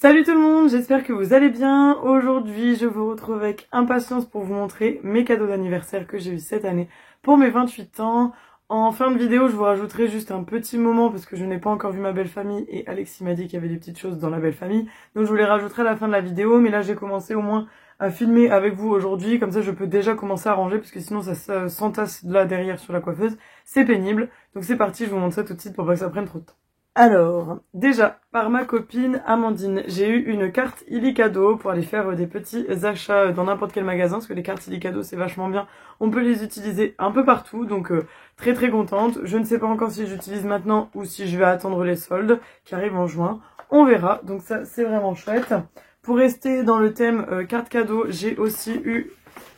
Salut tout le monde, j'espère que vous allez bien. Aujourd'hui, je vous retrouve avec impatience pour vous montrer mes cadeaux d'anniversaire que j'ai eu cette année pour mes 28 ans. En fin de vidéo, je vous rajouterai juste un petit moment parce que je n'ai pas encore vu ma belle famille et Alexis m'a dit qu'il y avait des petites choses dans la belle famille. Donc je vous les rajouterai à la fin de la vidéo, mais là j'ai commencé au moins à filmer avec vous aujourd'hui. Comme ça, je peux déjà commencer à ranger parce que sinon ça s'entasse là derrière sur la coiffeuse. C'est pénible. Donc c'est parti, je vous montre ça tout de suite pour pas que ça prenne trop de temps. Alors, déjà, par ma copine Amandine, j'ai eu une carte Illicado pour aller faire des petits achats dans n'importe quel magasin, parce que les cartes Illicado c'est vachement bien, on peut les utiliser un peu partout, donc très très contente. Je ne sais pas encore si j'utilise maintenant ou si je vais attendre les soldes qui arrivent en juin, on verra, donc ça c'est vraiment chouette. Pour rester dans le thème carte cadeau, j'ai aussi eu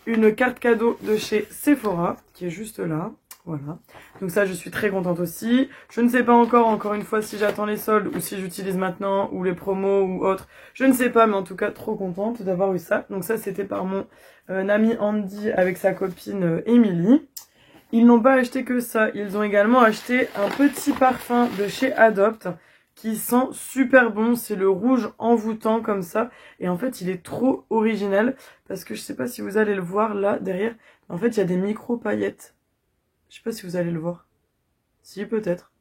une carte cadeau de chez Sephora, qui est juste là. Voilà, donc ça je suis très contente aussi. Je ne sais pas encore une fois si j'attends les soldes ou si j'utilise maintenant ou les promos ou autre. Je ne sais pas, mais en tout cas trop contente d'avoir eu ça. Donc ça c'était par mon ami Andy avec sa copine Emily. Ils n'ont pas acheté que ça, ils ont également acheté un petit parfum de chez Adopt qui sent super bon. C'est le rouge envoûtant comme ça. Et en fait il est trop original parce que je sais pas si vous allez le voir là derrière. En fait il y a des micro paillettes. Je sais pas si vous allez le voir. Si, peut-être.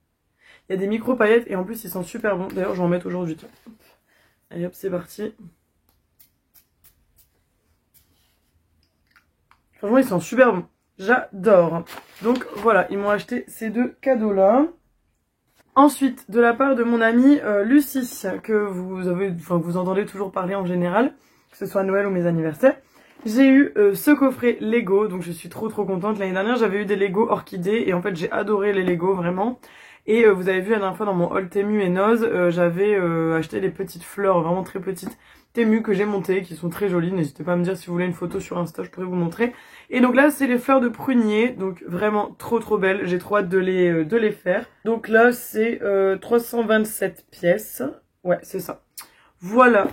Il y a des micro-paillettes et en plus ils sont super bons. D'ailleurs, je vais en mettre aujourd'hui. Allez hop, c'est parti. Franchement, ils sont super bons. J'adore. Donc voilà, ils m'ont acheté ces deux cadeaux-là. Ensuite, de la part de mon amie Lucie, que vous entendez toujours parler en général, que ce soit à Noël ou mes anniversaires. J'ai eu ce coffret Lego, donc je suis trop contente. L'année dernière, j'avais eu des Lego orchidées et en fait, j'ai adoré les Lego vraiment. Et vous avez vu la dernière fois dans mon haul Temu et Noz, j'avais acheté les petites fleurs vraiment très petites Temu que j'ai montées, qui sont très jolies. N'hésitez pas à me dire si vous voulez une photo sur Insta, je pourrais vous montrer. Et donc là, c'est les fleurs de prunier, donc vraiment trop belles. J'ai trop hâte de les faire. Donc là, c'est 327 pièces. Ouais, c'est ça. Voilà.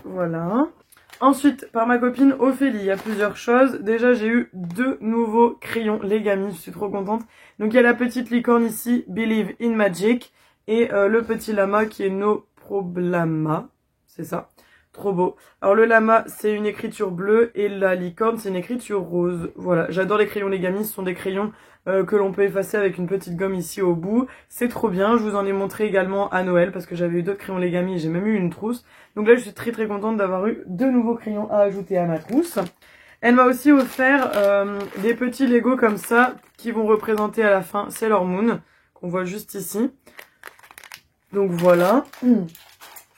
Ensuite, par ma copine Ophélie, il y a plusieurs choses. Déjà, j'ai eu 2 nouveaux crayons Legami, je suis trop contente. Donc, il y a la petite licorne ici, Believe in Magic, et le petit lama qui est No Problema, c'est ça, trop beau. Alors, le lama, c'est une écriture bleue, et la licorne, c'est une écriture rose. Voilà, j'adore les crayons Legami, ce sont des crayons que l'on peut effacer avec une petite gomme ici au bout. C'est trop bien, je vous en ai montré également à Noël, parce que j'avais eu d'autres crayons Legami, et j'ai même eu une trousse. Donc là, je suis très contente d'avoir eu 2 nouveaux crayons à ajouter à ma trousse. Elle m'a aussi offert des petits Lego comme ça, qui vont représenter à la fin Sailor Moon, qu'on voit juste ici. Donc voilà.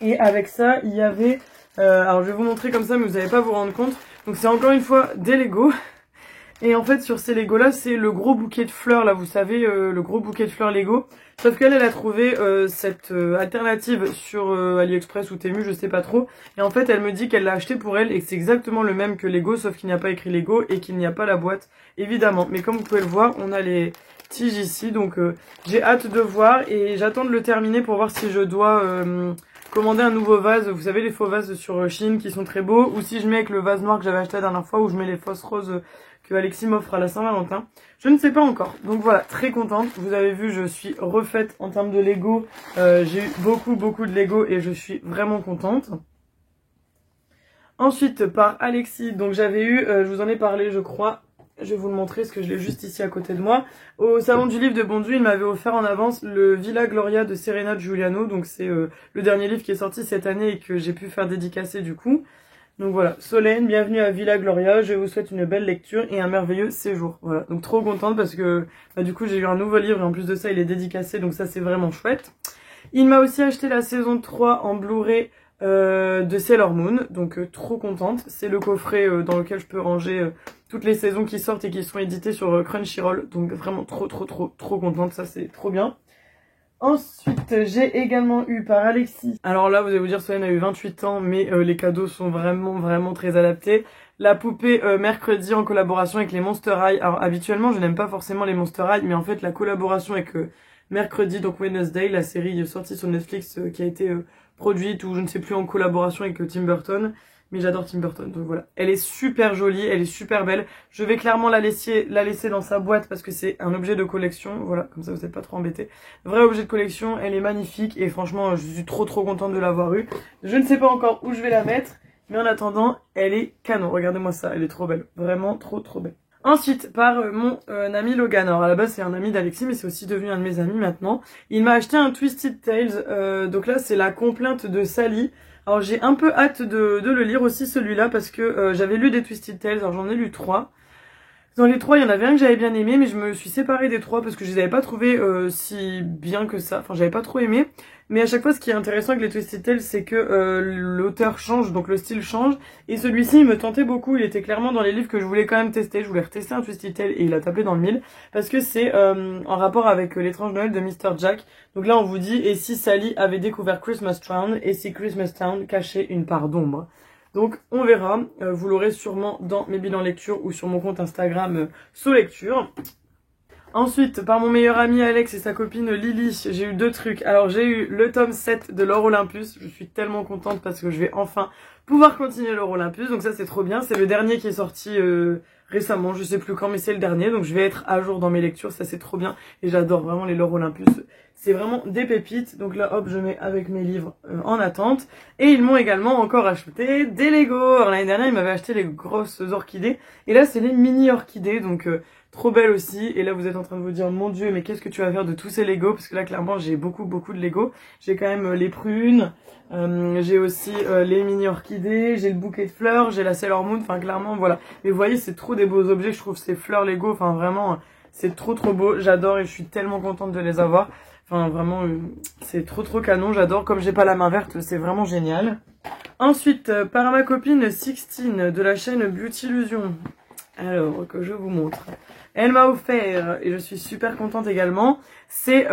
Et avec ça, il y avait... alors je vais vous montrer comme ça, mais vous n'allez pas vous rendre compte. Donc c'est encore une fois des Lego. Et en fait, sur ces Lego là, c'est le gros bouquet de fleurs, là, vous savez, le gros bouquet de fleurs Lego. Sauf qu'elle a trouvé cette alternative sur AliExpress ou Temu, je sais pas trop. Et en fait, elle me dit qu'elle l'a acheté pour elle et que c'est exactement le même que Lego, sauf qu'il n'y a pas écrit Lego et qu'il n'y a pas la boîte, évidemment. Mais comme vous pouvez le voir, on a les tiges ici, donc j'ai hâte de voir et j'attends de le terminer pour voir si je dois commander un nouveau vase. Vous savez, les faux vases sur Chine qui sont très beaux, ou si je mets avec le vase noir que j'avais acheté la dernière fois, où je mets les fausses roses que Alexis m'offre à la Saint-Valentin. Je ne sais pas encore. Donc voilà, très contente. Vous avez vu, je suis refaite en termes de Lego. J'ai eu beaucoup de Lego et je suis vraiment contente. Ensuite, par Alexis, donc j'avais eu, je vous en ai parlé je crois, je vais vous le montrer parce que je l'ai juste ici à côté de moi. Au salon du livre de Bondu, il m'avait offert en avance le Villa Gloria de Serena Giuliano. Donc c'est le dernier livre qui est sorti cette année et que j'ai pu faire dédicacer du coup. Donc voilà, Solène, bienvenue à Villa Gloria, je vous souhaite une belle lecture et un merveilleux séjour. Voilà, donc trop contente parce que du coup j'ai eu un nouveau livre et en plus de ça il est dédicacé, donc ça c'est vraiment chouette. Il m'a aussi acheté la saison 3 en Blu-ray de Sailor Moon, donc trop contente. C'est le coffret dans lequel je peux ranger toutes les saisons qui sortent et qui sont éditées sur Crunchyroll, donc vraiment trop contente, ça c'est trop bien. Ensuite, j'ai également eu par Alexis. Alors là, vous allez vous dire, Solène a eu 28 ans, mais les cadeaux sont vraiment très adaptés. La poupée mercredi en collaboration avec les Monster High. Alors habituellement, je n'aime pas forcément les Monster High, mais en fait, la collaboration avec mercredi, donc Wednesday, la série sortie sur Netflix qui a été produite ou je ne sais plus en collaboration avec Tim Burton. mais j'adore Tim Burton, donc voilà. Elle est super jolie, elle est super belle. Je vais clairement la laisser dans sa boîte parce que c'est un objet de collection, voilà, comme ça vous n'êtes pas trop embêtés. Vrai objet de collection, elle est magnifique et franchement, je suis trop contente de l'avoir eue. Je ne sais pas encore où je vais la mettre, mais en attendant, elle est canon. Regardez-moi ça, elle est trop belle, vraiment trop belle. Ensuite, par mon ami Logan. Alors à la base c'est un ami d'Alexis, mais c'est aussi devenu un de mes amis maintenant. Il m'a acheté un Twisted Tales, donc là c'est la complainte de Sally. Alors j'ai un peu hâte de le lire aussi celui-là parce que j'avais lu des Twisted Tales, alors j'en ai lu 3. Dans les 3, il y en avait un que j'avais bien aimé, mais je me suis séparée des 3 parce que je les avais pas trouvés si bien que ça. Enfin, j'avais pas trop aimé. Mais à chaque fois, ce qui est intéressant avec les Twisted Tales, c'est que l'auteur change, donc le style change. Et celui-ci, il me tentait beaucoup. Il était clairement dans les livres que je voulais quand même tester. Je voulais retester un Twisted Tale et il a tapé dans le mille. Parce que c'est en rapport avec l'étrange Noël de Mr. Jack. Donc là, on vous dit, et si Sally avait découvert Christmas Town, et si Christmas Town cachait une part d'ombre. Donc on verra, vous l'aurez sûrement dans mes bilans lecture ou sur mon compte Instagram sous lecture. Ensuite, par mon meilleur ami Alex et sa copine Lily, j'ai eu 2 trucs. Alors j'ai eu le tome 7 de l'Or Olympus, je suis tellement contente parce que je vais enfin pouvoir continuer l'Or Olympus, donc ça c'est trop bien. C'est le dernier qui est sorti récemment, je sais plus quand, mais c'est le dernier, donc je vais être à jour dans mes lectures, ça c'est trop bien. Et j'adore vraiment les L'Or Olympus, c'est vraiment des pépites. Donc là hop, je mets avec mes livres en attente. Et ils m'ont également encore acheté des Lego. Alors l'année dernière ils m'avaient acheté les grosses orchidées, et là c'est les mini orchidées, donc trop belle aussi. Et là vous êtes en train de vous dire mon dieu, mais qu'est-ce que tu vas faire de tous ces Lego? Parce que là clairement j'ai beaucoup de Lego. J'ai quand même les prunes, j'ai aussi les mini orchidées, j'ai le bouquet de fleurs, j'ai la Sailor Moon, enfin clairement voilà. Mais vous voyez, c'est trop des beaux objets, je trouve ces fleurs Lego, enfin vraiment c'est trop beau, j'adore et je suis tellement contente de les avoir. Enfin vraiment c'est trop canon, j'adore. Comme j'ai pas la main verte, c'est vraiment génial. Ensuite, par ma copine Sixtine de la chaîne Beauty Illusion. Alors, que je vous montre. Elle m'a offert, et je suis super contente également, c'est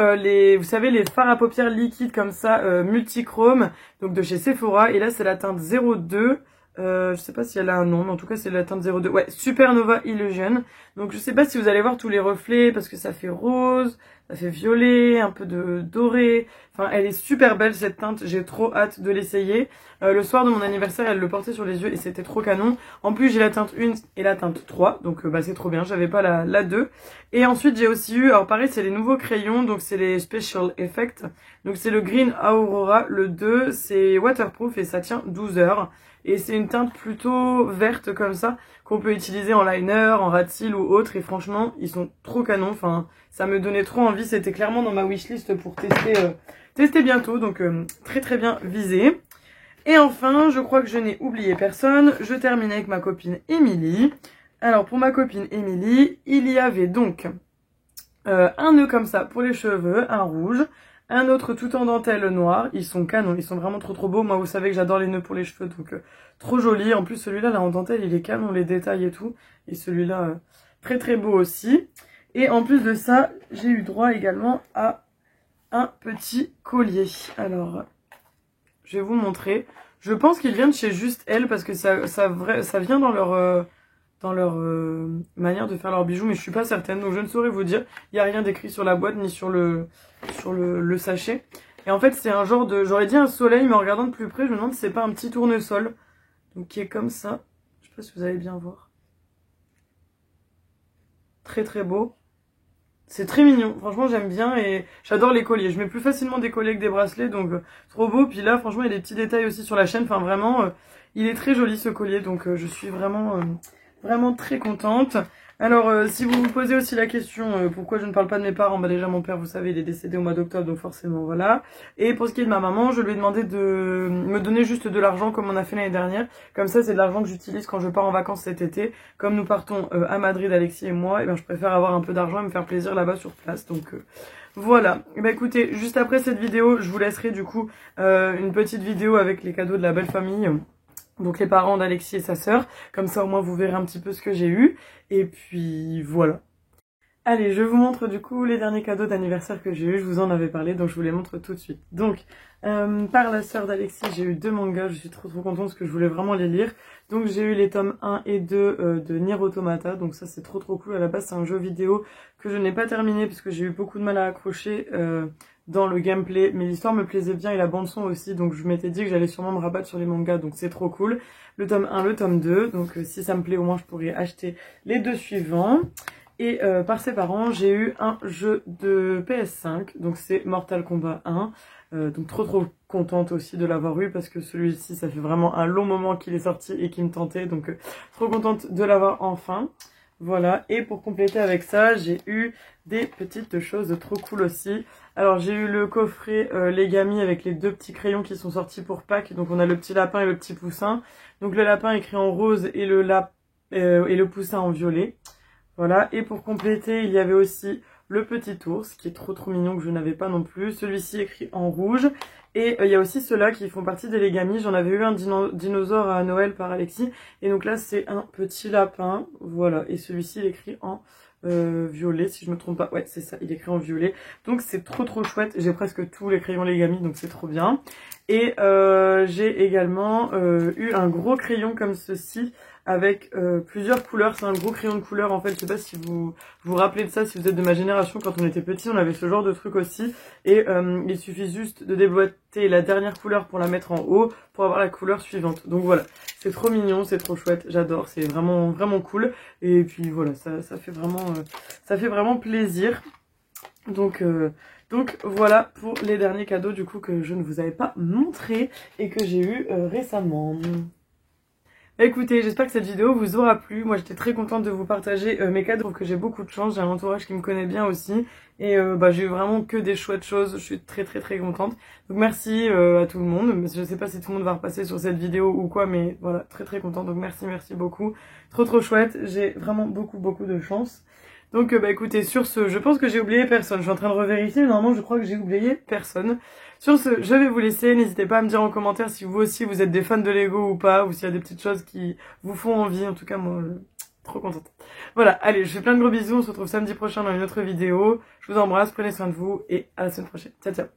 vous savez, les fards à paupières liquides comme ça, multichrome, donc de chez Sephora. Et là, c'est la teinte 02. Je sais pas si elle a un nom, mais en tout cas, c'est la teinte 02. Ouais, Supernova Illusion. Donc, je sais pas si vous allez voir tous les reflets, parce que ça fait rose, ça fait violet, un peu de doré. Enfin, elle est super belle cette teinte, j'ai trop hâte de l'essayer. Le soir de mon anniversaire, elle le portait sur les yeux et c'était trop canon. En plus, j'ai la teinte 1 et la teinte 3, donc bah c'est trop bien, j'avais pas la 2. Et ensuite, j'ai aussi eu, alors pareil, c'est les nouveaux crayons, donc c'est les Special Effects. Donc c'est le Green Aurora, le 2, c'est waterproof et ça tient 12 heures. Et c'est une teinte plutôt verte comme ça, qu'on peut utiliser en liner, en rat seal ou autre. Et franchement, ils sont trop canons, enfin, ça me donnait trop envie. C'était clairement dans ma wishlist pour tester bientôt, donc très bien visé. Et enfin, je crois que je n'ai oublié personne, je termine avec ma copine Émilie. Alors pour ma copine Émilie, il y avait donc un nœud comme ça pour les cheveux, un rouge, un autre tout en dentelle noir. Ils sont canons, ils sont vraiment trop beaux. Moi vous savez que j'adore les nœuds pour les cheveux, donc trop joli. En plus celui-là là en dentelle il est canon, les détails et tout. Et celui-là très beau aussi. Et en plus de ça, j'ai eu droit également à un petit collier. Alors, je vais vous montrer. Je pense qu'il vient de chez Juste Elle parce que ça vient dans leur manière de faire leurs bijoux, mais je suis pas certaine, donc je ne saurais vous dire. Il n'y a rien d'écrit sur la boîte ni sur le sachet. Et en fait, c'est un genre de... J'aurais dit un soleil, mais en regardant de plus près, je me demande si c'est pas un petit tournesol. Donc qui est comme ça. Je sais pas si vous allez bien voir. Très beau. C'est très mignon, franchement j'aime bien et j'adore les colliers. Je mets plus facilement des colliers que des bracelets, donc trop beau. Puis là franchement il y a des petits détails aussi sur la chaîne, enfin vraiment il est très joli ce collier, donc je suis vraiment très contente. Alors si vous vous posez aussi la question pourquoi je ne parle pas de mes parents, bah déjà mon père vous savez il est décédé au mois d'octobre, donc forcément voilà. Et pour ce qui est de ma maman, je lui ai demandé de me donner juste de l'argent comme on a fait l'année dernière. Comme ça c'est de l'argent que j'utilise quand je pars en vacances cet été. Comme nous partons à Madrid, Alexis et moi, et ben je préfère avoir un peu d'argent et me faire plaisir là-bas sur place. Donc voilà. Et ben écoutez, juste après cette vidéo, je vous laisserai du coup une petite vidéo avec les cadeaux de la belle famille. Donc les parents d'Alexis et sa sœur, comme ça au moins vous verrez un petit peu ce que j'ai eu. Et puis voilà. Allez, je vous montre du coup les derniers cadeaux d'anniversaire que j'ai eu. Je vous en avais parlé, donc je vous les montre tout de suite. Donc, par la sœur d'Alexis, j'ai eu 2 mangas. Je suis trop contente parce que je voulais vraiment les lire. Donc j'ai eu les tomes 1 et 2 de Nier Automata. Donc ça c'est trop cool. À la base c'est un jeu vidéo que je n'ai pas terminé parce que j'ai eu beaucoup de mal à accrocher dans le gameplay. Mais l'histoire me plaisait bien et la bande son aussi. Donc je m'étais dit que j'allais sûrement me rabattre sur les mangas. Donc c'est trop cool. Le tome 1, le tome 2. Donc si ça me plaît au moins je pourrais acheter les 2 suivants. Et par ses parents, j'ai eu un jeu de PS5, donc c'est Mortal Kombat 1. Donc trop contente aussi de l'avoir eu parce que celui-ci, ça fait vraiment un long moment qu'il est sorti et qu'il me tentait. Donc trop contente de l'avoir enfin. Voilà, et pour compléter avec ça, j'ai eu des petites choses trop cool aussi. Alors j'ai eu le coffret Legami avec les 2 petits crayons qui sont sortis pour Pâques. Donc on a le petit lapin et le petit poussin. Donc le lapin écrit en rose et le poussin en violet. Voilà, et pour compléter, il y avait aussi le petit ours, qui est trop mignon, que je n'avais pas non plus. Celui-ci écrit en rouge. Et il y a aussi ceux-là qui font partie des Legami. J'en avais eu un dinosaure à Noël par Alexis. Et donc là, c'est un petit lapin. Voilà, et celui-ci, il écrit en violet, si je me trompe pas. Ouais, c'est ça, il écrit en violet. Donc c'est trop chouette. J'ai presque tous les crayons Legami, donc c'est trop bien. Et j'ai également eu un gros crayon comme ceci, avec plusieurs couleurs. C'est un gros crayon de couleur en fait. Je sais pas si vous vous rappelez de ça, si vous êtes de ma génération. Quand on était petit, on avait ce genre de truc aussi. Et il suffit juste de déboîter la dernière couleur pour la mettre en haut pour avoir la couleur suivante. Donc voilà, c'est trop mignon, c'est trop chouette, j'adore, c'est vraiment cool. Et puis voilà, ça fait vraiment plaisir. Donc voilà pour les derniers cadeaux du coup que je ne vous avais pas montré et que j'ai eu récemment. Écoutez, j'espère que cette vidéo vous aura plu. Moi, j'étais très contente de vous partager mes cadeaux. Je trouve que j'ai beaucoup de chance. J'ai un entourage qui me connaît bien aussi. Et j'ai eu vraiment que des chouettes choses. Je suis très contente. Donc merci à tout le monde. Je sais pas si tout le monde va repasser sur cette vidéo ou quoi, mais voilà, très contente. Donc merci beaucoup. Trop chouette. J'ai vraiment beaucoup de chance. Donc écoutez, sur ce, je pense que j'ai oublié personne. Je suis en train de revérifier, mais normalement je crois que j'ai oublié personne. Sur ce, je vais vous laisser. N'hésitez pas à me dire en commentaire si vous aussi vous êtes des fans de Lego ou pas, ou s'il y a des petites choses qui vous font envie. En tout cas, moi, trop contente. Voilà, allez, je fais plein de gros bisous. On se retrouve samedi prochain dans une autre vidéo. Je vous embrasse, prenez soin de vous et à la semaine prochaine. Ciao.